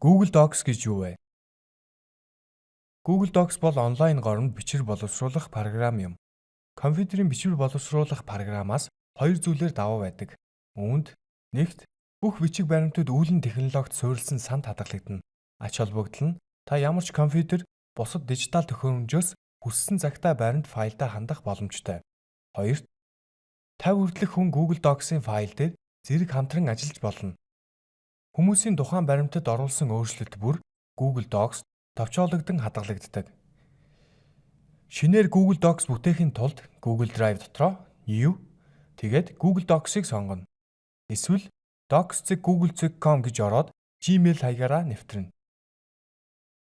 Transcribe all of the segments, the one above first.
Google Docs гэж юу вэ? Google Docs бол онлайн горонд бичвэр боловсруулах програм юм. Компьютерийн бичвэр боловсруулах програмаас хоёр зүйлээр даваа байдаг. Үүнд нэгт бүх бичиг баримтууд үүлэн технологид суурилсан санд хадгалагдана. Ач холбогдол нь та ямар ч компьютер, бусад дижитал төхөөрөмжөөс хүссэн цагтаа баримт файлдаа хандах боломжтой. Хоёрт 50 хүртэлх хүн Google Docs-ын файл дээр зэрэг хамтран ажиллаж болно. Хүмүүсийн тухайн баримтад оруулсан өөрчлөлт бүр Google Docs товчоологдсон хадгалагддаг. Шинээр Google Docs бүтээхийн тулд Google Drive дотроо New тэгээд Google Docs-ыг сонгоно. Эсвэл docs.google.com гэж ороод Gmail хаягаараа нэвтрэнэ.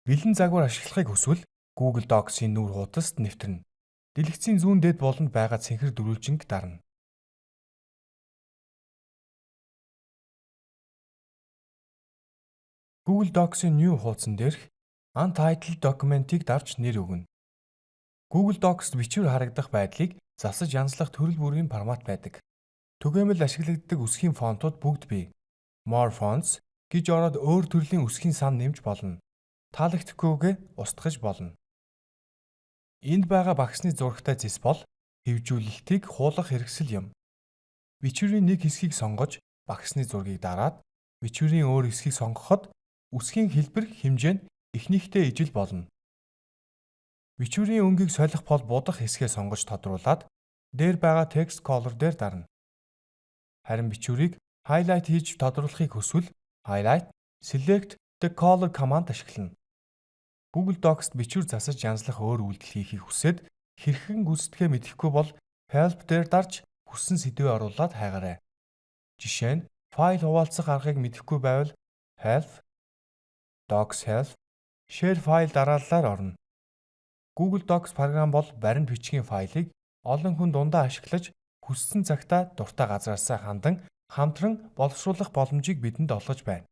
Бэлэн загвар ашиглахыг хүсвэл Google Docs-ийн нүүр хутаст нэвтрэнэ. Дэлгэцийн зүүн дээд болонд байгаа цэнхэр дөрвөлжинг дарна. Google Docs-ийн New хуудсан дээрх Untitled Document-ийг дарж нэр өгнө. Google Docs-д бичвэр харагдах байдлыг засаж янзлах төрөл бүрийн формат байдаг. Түгээмэл ашиглагддаг үсгийн фонтууд бүгд бий. More Fonts гэж ороод өөр төрлийн үсгийн сан нэмж болно. Таалагдахгүйгээ устгаж болно. Энд байгаа багсны зурагтай зэс бол хэвжүүлэлтийг хуулах хэрэгсэл юм. Бичвэрийн нэг хэсгийг сонгож багсны зургийг дараад бичвэрийн өөр хэсгийг сонгоход үсгийн хэлбэр хэмжээ нь ихнийхтэй ижил болно. Бичвэрийн өнгийг солих бол будах хэсгээ сонгож тодруулаад дээр байгаа text color дээр дарна. Харин бичвэрийг highlight хийж тодруулахыг хүсвэл highlight, select the color command ашиглана. Google Docs-д бичвэр засаж янзлах өөр үйлдэл хийхийг хүсээд хэрхэн гүйцэтгэхээ мэдэхгүй бол help дээр дарж хүссэн сэдвээ оруулаад хайгаарай. Жишээ нь файл хуваалцах аргыг мэдэхгүй байвал help, Docs help, share файл дарааллаар орно. Google Docs програм бол баримт бичгийн файлыг олон хүн дундаа ашиглаж хүссэн цагтаа дуртай газраасаа хамтран боловсруулах боломжийг бидэнд олгож байна.